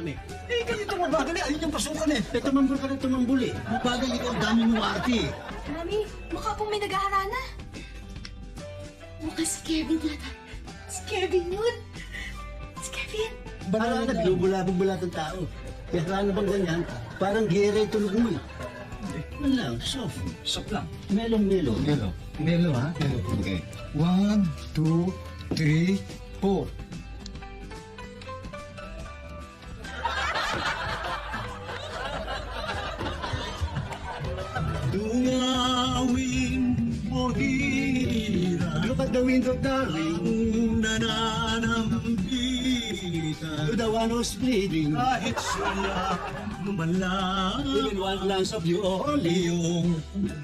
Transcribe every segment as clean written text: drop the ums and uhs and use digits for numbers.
kami. Eh, ganito mabagal eh. Ayun yung pasukan eh. Eh, tumambol ka na tumambol eh. Mabagal ikaw, ang dami mong arte eh. Mami, mukha pong may nag-aharana. Mukhang si Kevin yata. Si Kevin yun. Si Kevin. Parang naglubulabog ba lahat ng tao? Kaya kaya na bang ganyan? Parang gere tulog mo eh. Wala lang, soft. Soft lang. Melo. Melo ha? Okay. 1, 2, 3, 4. Dungawing mohira. Look at the window, darling. Nananambita. To the one who's bleeding. Kahit sila lumalang. Within one glance of you only. Iyong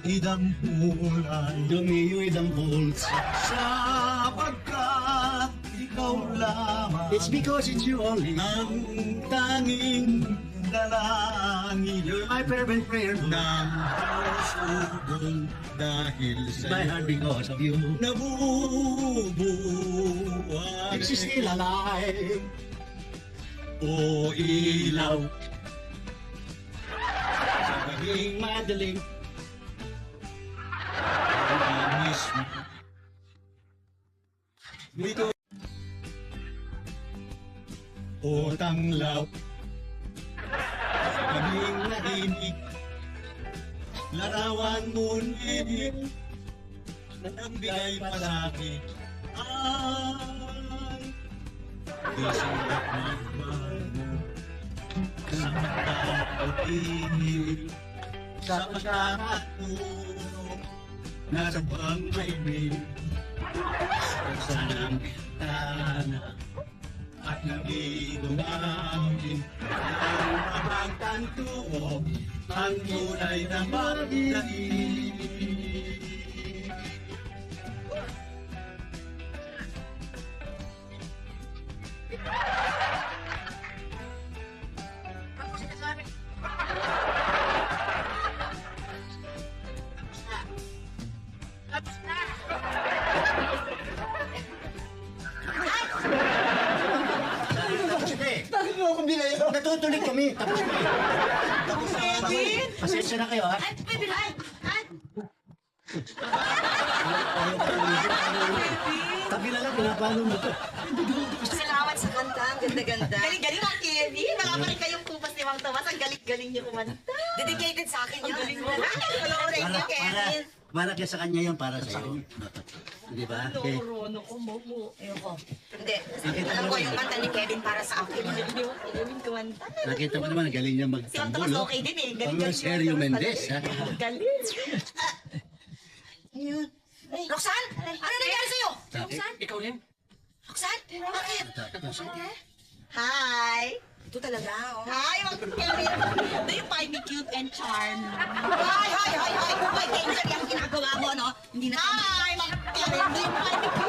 idang kulay. Dumiyoy ng bolts. Sapagkat ikaw lamang It's because it's you only. ang tanging dalangin You're my fervent prayer. ng puso kong dahil My sa'yo heart because of you. nabubuhay. It's still alive. O ilaw Sa gabing madaling. mismo dito o tanglaw sa gabing nahinig larawan mo nilip na nagbigay pa sa'kin ay isang magmano sa pagkakutinil sa pagkakatulong nasa bang may bin sa ng bintana at nabidumangin ang mapagtanto ang tunay na magdaig. Bakit mo akong binayo? Natutulig kami. Tapos na. Tapos na. Pasensya na kayo ha. Ay, pwede na. Ay. Tabi na lang, pinapalo mo to. Salamat sa kanta. Ang ganda-ganda. Galing-galing ang Kevin. Wala pa rin kayong kupas ni Mang Tomas. Ang galing-galing niyo kumanta. Dedicated sa akin yun. Ang galing mo. Thank you, Kevin. Para kaya sa kanya yan, para sa iyo. Di ba? Okay. Ano ko mo. Ayoko. Hindi. Nakita Alam mo ko naman. yung kanta ni Kevin para sa akin. Hindi mo Kevin kumanta. Nakita mo naman, galing niya Si Mang magtambol. Tomas oh. okay din eh. Pang Sergio Mendez, ha? Galing. Ayun. Roxanne! Ano nangyari sa'yo? Roxanne? Ikaw rin? Roxanne? Bakit? Hi! Ito talaga, oh. Hi, Mang Kevin! Do you find me cute and charming? Hi! Hoy, danger yung ginagawa mo, no? Hindi na Hi, Mang Kevin! Do you find me cute